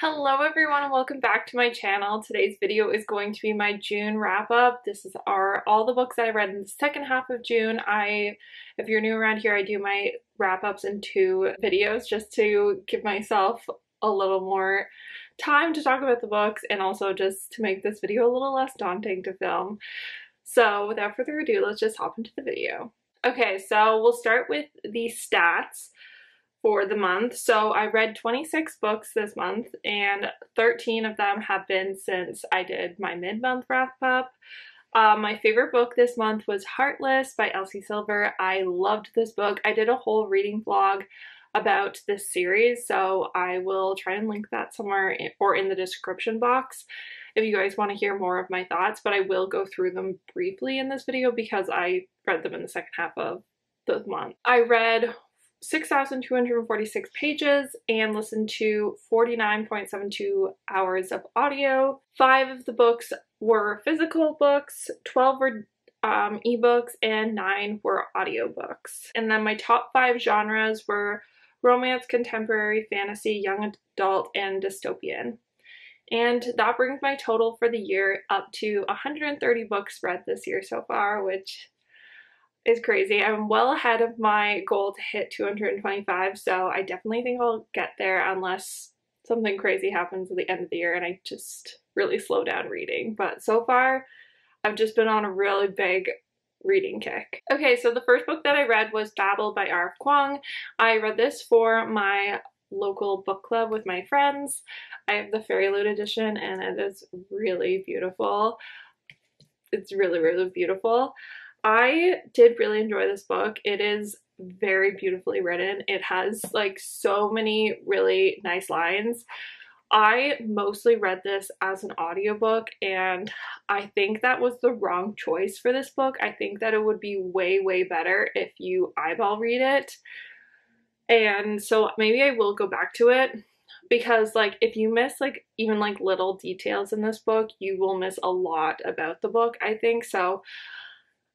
Hello everyone and welcome back to my channel. Today's video is going to be my June wrap-up. This is all the books that I read in the second half of June. If you're new around here, I do my wrap-ups in 2 videos just to give myself a little more time to talk about the books and also just to make this video a little less daunting to film. So without further ado, let's just hop into the video. Okay, so we'll start with the stats for the month. So I read 26 books this month and 13 of them have been since I did my mid-month wrap-up. My favorite book this month was Heartless by Elsie Silver. I loved this book. I did a whole reading vlog about this series, so I will try and link that somewhere or in the description box if you guys want to hear more of my thoughts, but I will go through them briefly in this video because I read them in the second half of the month. I read 6,246 pages and listened to 49.72 hours of audio. 5 of the books were physical books, 12 were ebooks, and 9 were audiobooks. And then my top 5 genres were romance, contemporary, fantasy, young adult, and dystopian. And that brings my total for the year up to 130 books read this year so far, which is crazy. I'm well ahead of my goal to hit 225, so I definitely think I'll get there unless something crazy happens at the end of the year and I just really slow down reading. But so far, I've just been on a really big reading kick. Okay, so the first book that I read was Babble by R.F. Kuang. I read this for my local book club with my friends. I have the Fairy Loot edition and it is really beautiful. It's really, really beautiful. I did really enjoy this book. It is very beautifully written. It has like so many really nice lines. I mostly read this as an audiobook and I think that was the wrong choice for this book. I think that it would be way, way better if you eyeball read it. And so maybe I will go back to it because like if you miss like even like little details in this book, you will miss a lot about the book, I think. So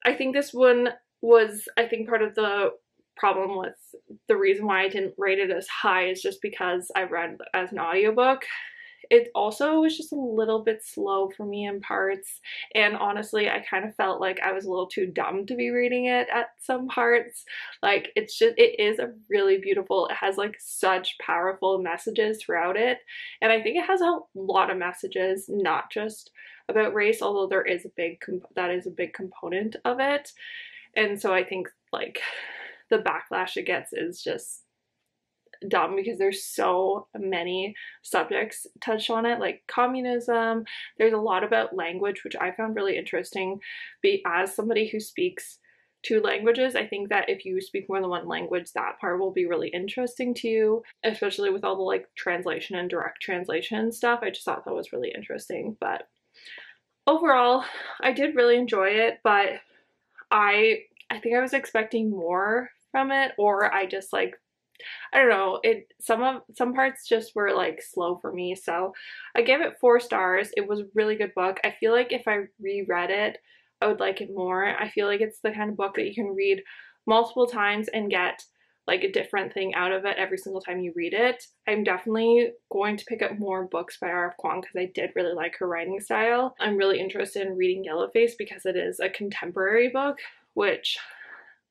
I think this one was, I think part of the problem with the reason why I didn't rate it as high is just because I read as an audiobook. It also was just a little bit slow for me in parts, and honestly I kind of felt like I was a little too dumb to be reading it at some parts. Like it is a really beautiful, it has like such powerful messages throughout it, and I think it has a lot of messages, not just about race, although there is that is a big component of it. And so I think like the backlash it gets is just dumb because there's so many subjects touched on it, like communism. There's a lot about language, which I found really interesting. As somebody who speaks 2 languages, I think that if you speak more than one language, that part will be really interesting to you, especially with all the like translation and direct translation stuff. I just thought that was really interesting. But overall, I did really enjoy it, but I think I was expecting more from it, or I just like, I don't know, some parts just were like slow for me. So I gave it 4 stars. It was a really good book. I feel like if I reread it, I would like it more. I feel like it's the kind of book that you can read multiple times and get like a different thing out of it every single time you read it. I'm definitely going to pick up more books by R.F. Kuang because I did really like her writing style. I'm really interested in reading Yellowface because it is a contemporary book, which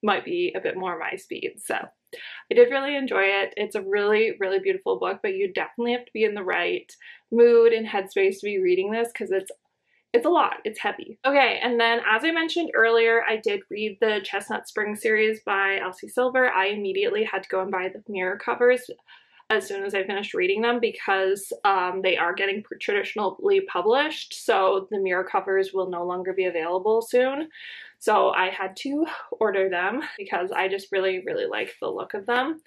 might be a bit more my speed. So I did really enjoy it. It's a really, really beautiful book, but you definitely have to be in the right mood and headspace to be reading this because it's a lot. It's heavy. Okay, and then as I mentioned earlier, I did read the Chestnut Spring series by Elsie Silver. I immediately had to go and buy the mirror covers as soon as I finished reading them because they are getting traditionally published, so the mirror covers will no longer be available soon. So I had to order them because I just really, really like the look of them.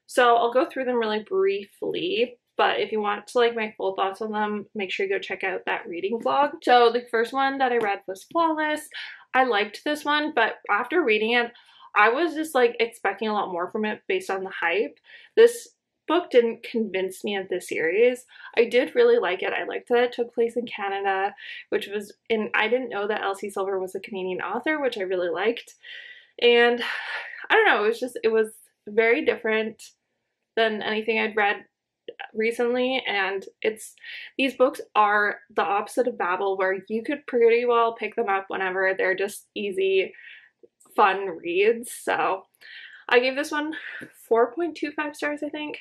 So I'll go through them really briefly, but if you want to like my full thoughts on them, make sure you go check out that reading vlog. So the first one that I read was Flawless. I liked this one, but after reading it, I was just like expecting a lot more from it based on the hype. This book didn't convince me of the series. I did really like it. I liked that it took place in Canada, I didn't know that Elsie Silver was a Canadian author, which I really liked. And I don't know, it was very different than anything I'd read recently, and these books are the opposite of Babble, where you could pretty well pick them up whenever. They're just easy, fun reads. So I gave this one 4.25 stars, I think.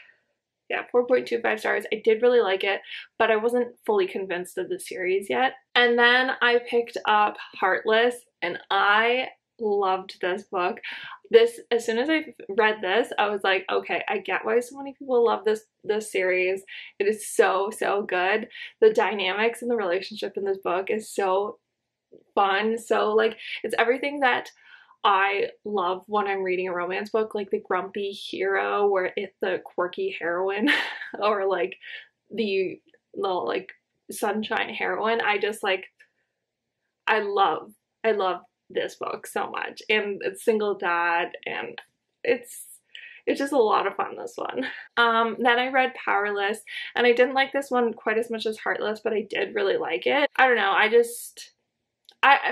Yeah, 4.25 stars. I did really like it, but I wasn't fully convinced of the series yet. And then I picked up Heartless, and I loved this book. As soon as I read this, I was like, okay, I get why so many people love this series. It is so, so good. The dynamics in the relationship in this book is so fun. So like, it's everything that I love when I'm reading a romance book, like the grumpy hero or the quirky heroine or like the like sunshine heroine. I love this book so much, and it's single dad, and it's just a lot of fun, this one. Then I read Powerless, and I didn't like this one quite as much as Heartless, but I did really like it. I don't know,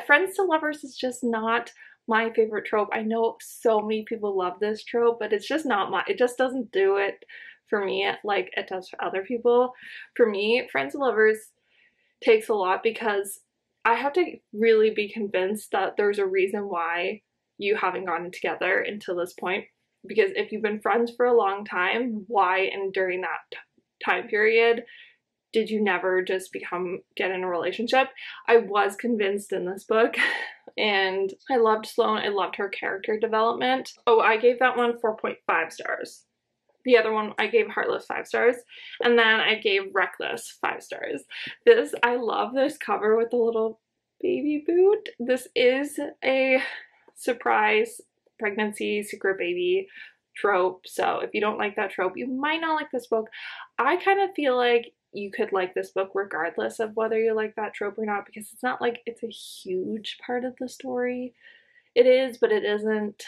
Friends to Lovers is just not my favorite trope. I know so many people love this trope, but it's just not it just doesn't do it for me like it does for other people. For me, Friends to Lovers takes a lot, because I have to really be convinced that there's a reason why you haven't gotten together until this point. Because if you've been friends for a long time, why and during that time period did you never just get in a relationship? I was convinced in this book, and I loved Sloane. I loved her character development. Oh, I gave that one 4.5 stars. The other one, I gave Heartless 5 stars, and then I gave Reckless 5 stars. I love this cover with the little baby boot. This is a surprise pregnancy, secret baby trope, so if you don't like that trope, you might not like this book. I kind of feel like you could like this book regardless of whether you like that trope or not, because it's not like it's a huge part of the story. It is, but it isn't.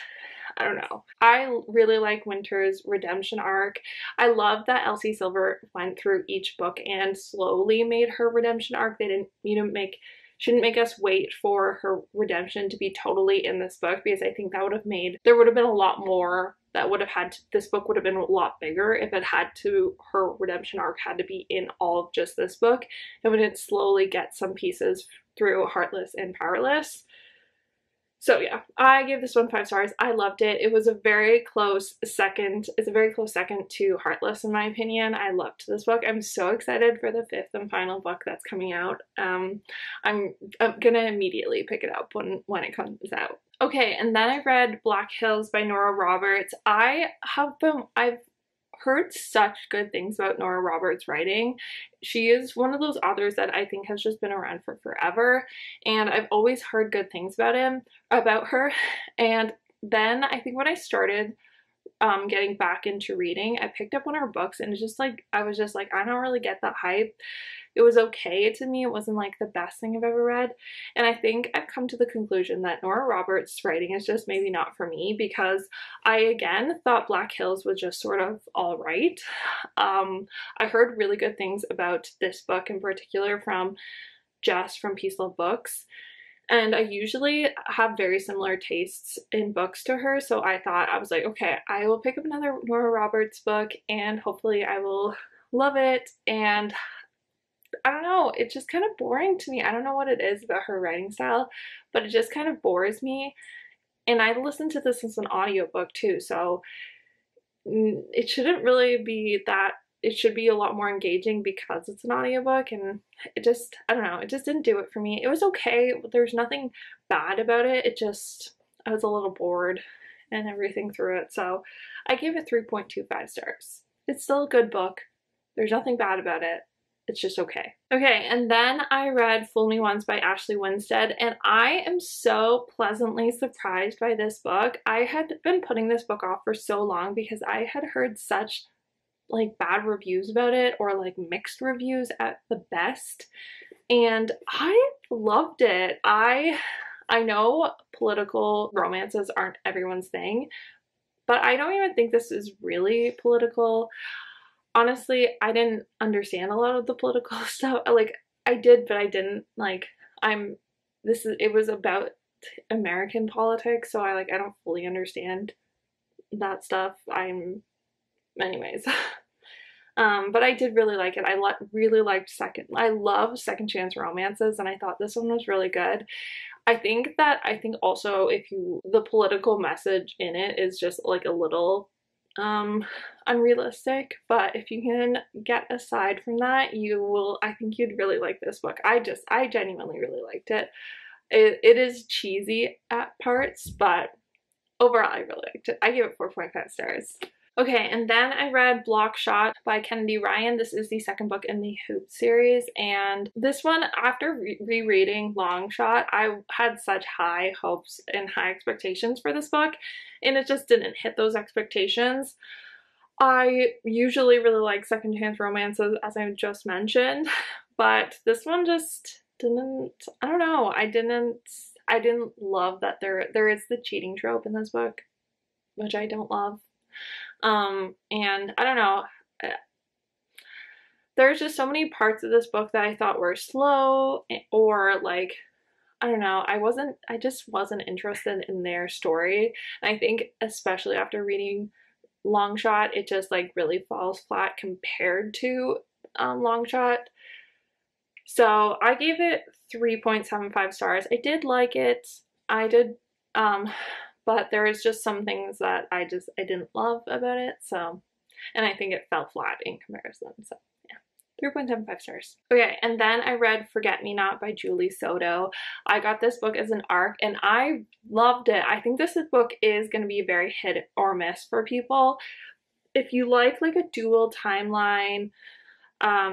I don't know. I really like Winter's redemption arc. I love that Elsie Silver went through each book and slowly made her redemption arc. They shouldn't make us wait for her redemption to be totally in this book, because I think that there would have been a lot more that would have this book would have been a lot bigger if her redemption arc had to be in all of just this book, and we didn't slowly get some pieces through Heartless and Powerless. So yeah, I gave this one 5 stars. I loved it. It was a very close second. It's a very close second to Heartless in my opinion. I loved this book. I'm so excited for the 5th and final book that's coming out. I'm gonna immediately pick it up when it comes out. Okay, and then I read Black Hills by Nora Roberts. I've heard such good things about Nora Roberts' writing. She is one of those authors that I think has just been around for forever, and I've always heard good things about her. And then I think when I started getting back into reading, I picked up one of her books, and it's just like, I was just like, I don't really get the hype. It was okay to me. It wasn't like the best thing I've ever read. And I think I've come to the conclusion that Nora Roberts' writing is just maybe not for me, because I again thought Black Hills was just sort of all right. I heard really good things about this book in particular from Jess from Peace Love Books. And I usually have very similar tastes in books to her, so I was like, okay, I will pick up another Nora Roberts book and hopefully I will love it. And I don't know, it's just kind of boring to me. I don't know what it is about her writing style, but it just kind of bores me. And I listened to this as an audiobook too, so it shouldn't really be that. It should be a lot more engaging because it's an audiobook, and it just, I don't know, it just didn't do it for me. It was okay. There's nothing bad about it. I was a little bored and everything through it. So I gave it 3.25 stars. It's still a good book. There's nothing bad about it. It's just okay. Okay, and then I read Fool Me Once by Ashley Winstead, and I am so pleasantly surprised by this book. I had been putting this book off for so long because I had heard such like bad reviews about it, or like mixed reviews at the best, and I loved it. I know political romances aren't everyone's thing, but I don't even think this is really political. Honestly, I didn't understand a lot of the political stuff. Like, I did, but I didn't. Like, it was about American politics, so I don't fully understand that stuff. Anyways. But I did really like it. Really liked I love second chance romances, and I thought this one was really good. I think also the political message in it is just like a little unrealistic, but if you can get aside from that, I think you'd really like this book. I genuinely really liked it. It is cheesy at parts, but overall I really liked it. I gave it 4.5 stars. Okay, and then I read Block Shot by Kennedy Ryan. This is the second book in the Hoop series, and this one, after rereading Long Shot, I had such high hopes and high expectations for this book, and it just didn't hit those expectations. I usually really like second chance romances, as I just mentioned, but this one just didn't, I don't know, I didn't love that there is the cheating trope in this book, which I don't love. And I don't know, there's just so many parts of this book that I thought were slow, or like, I don't know, I just wasn't interested in their story. And I think especially after reading Long Shot, it just like really falls flat compared to Long Shot. So I gave it 3.75 stars. I did like it. I did, but there was just some things that I didn't love about it, so, and I think it fell flat in comparison, so yeah, 3.75 stars. Okay, and then I read Forget Me Not by Julie Soto. I got this book as an ARC, and I loved it. I think this book is going to be a very hit or miss for people. If you like a dual timeline,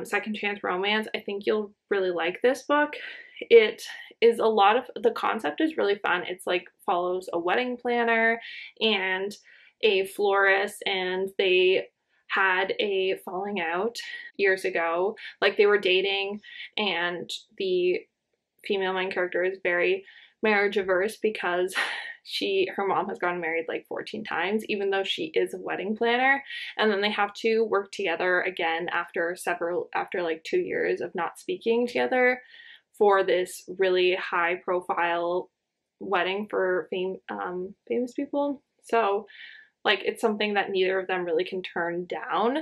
second chance romance, I think you'll really like this book. It is the concept is really fun. It's like follows a wedding planner and a florist, and they had a falling out years ago. Like, they were dating, and the female main character is very marriage averse because her mom has gotten married like 14 times, even though she is a wedding planner. And then they have to work together again after like 2 years of not speaking together for this really high profile wedding for famous people. So like, it's something that neither of them really can turn down,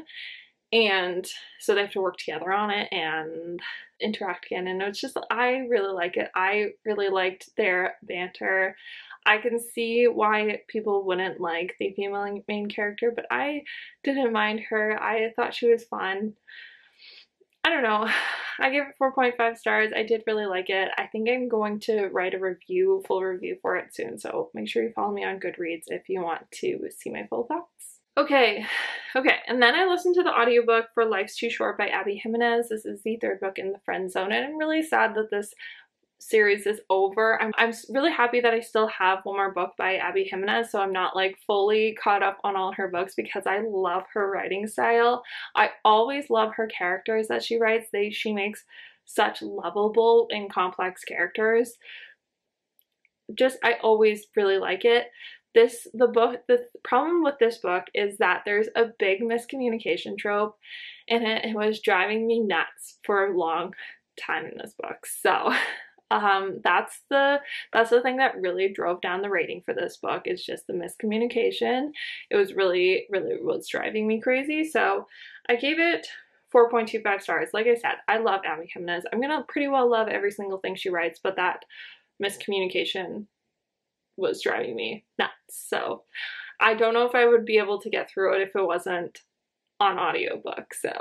and so they have to work together on it and interact again. And it's just, I really like it. I really liked their banter. I can see why people wouldn't like the female main character, but I didn't mind her. I thought she was fun. I don't know. I gave it 4.5 stars. I did really like it. I think I'm going to write a full review for it soon, so make sure you follow me on Goodreads if you want to see my full thoughts. Okay, and then I listened to the audiobook for Life's Too Short by Abby Jimenez. This is the third book in the Friend Zone, and I'm really sad that this series is over. I'm really happy that I still have one more book by Abby Jimenez, so I'm not like fully caught up on all her books, because I love her writing style. I always love her characters that she writes. She makes such lovable and complex characters. I always really like it. The problem with this book is that there's a big miscommunication trope, and it was driving me nuts for a long time in this book. So that's the thing that really drove down the rating for this book, is just the miscommunication. It was really was driving me crazy. So I gave it 4.25 stars. Like I said, I love Abby Jimenez. I'm gonna pretty well love every single thing she writes, but that miscommunication was driving me nuts. So I don't know if I would be able to get through it if it wasn't on audiobook. So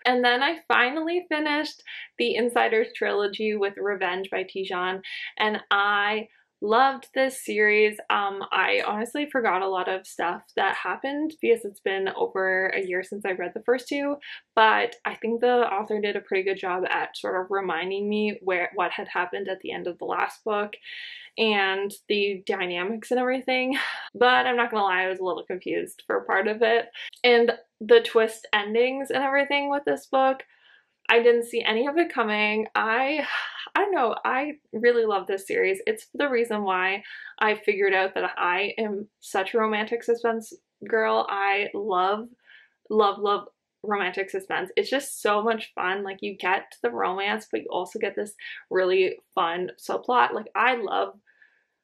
and then I finally finished the Insiders trilogy with Revenge by Tijan, and I loved this series. I honestly forgot a lot of stuff that happened because it's been over a year since I read the first two, but I think the author did a pretty good job at sort of reminding me what had happened at the end of the last book and the dynamics and everything. But I'm not gonna lie, I was a little confused for part of it. And the twist endings and everything with this book, I didn't see any of it coming. I don't know, I really love this series. It's the reason why I figured out that I am such a romantic suspense girl. I love romantic suspense. It's just so much fun. Like, you get the romance, but you also get this really fun subplot. Like, I love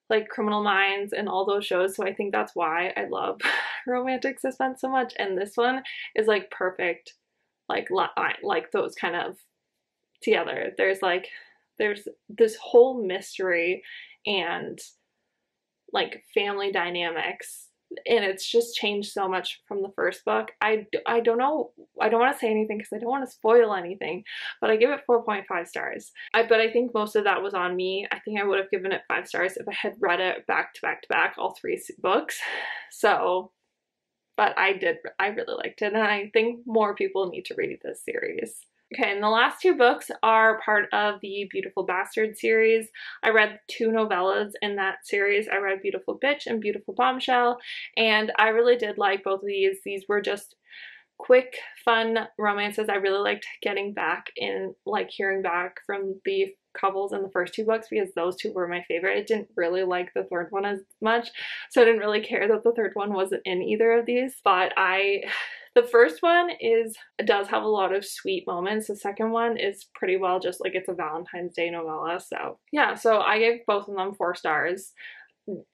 like Criminal Minds and all those shows, so I think that's why I love romantic suspense so much, and this one is like perfect like those kind of together. There's this whole mystery and like family dynamics, and it's just changed so much from the first book. I don't know, I don't want to say anything because I don't want to spoil anything, but I give it 4.5 stars. But I think most of that was on me. I think I would have given it 5 stars if I had read it back to back to back, all 3 books. So, but I really liked it, and I think more people need to read this series. Okay, and the last 2 books are part of the Beautiful Bastard series. I read 2 novellas in that series. I read Beautiful Bitch and Beautiful Bombshell, and I really did like both of these. These were just quick, fun romances. I really liked getting back in, like hearing back from the couples in the first 2 books because those 2 were my favorite. I didn't really like the third one as much, so I didn't really care that the third one wasn't in either of these, but the first one does have a lot of sweet moments. The second one is pretty well just like it's a Valentine's Day novella. So yeah, so I gave both of them 4 stars.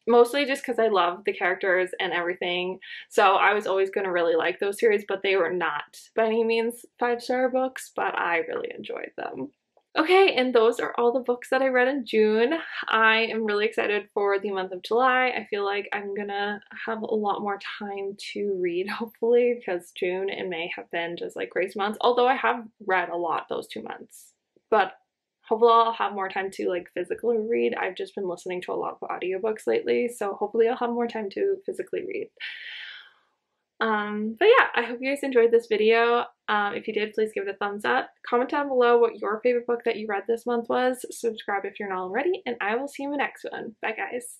Mostly just because I love the characters and everything. So I was always going to really like those series, but they were not by any means 5-star books, but I really enjoyed them. Okay, and those are all the books that I read in June. I am really excited for the month of July. I feel like I'm gonna have a lot more time to read, hopefully, because June and May have been just like grace months, although I have read a lot those 2 months. But hopefully I'll have more time to like physically read. I've just been listening to a lot of audiobooks lately, so hopefully I'll have more time to physically read. But yeah, I hope you guys enjoyed this video. If you did, please give it a thumbs up. Comment down below what your favorite book that you read this month was. Subscribe if you're not already, and I will see you in the next one. Bye, guys.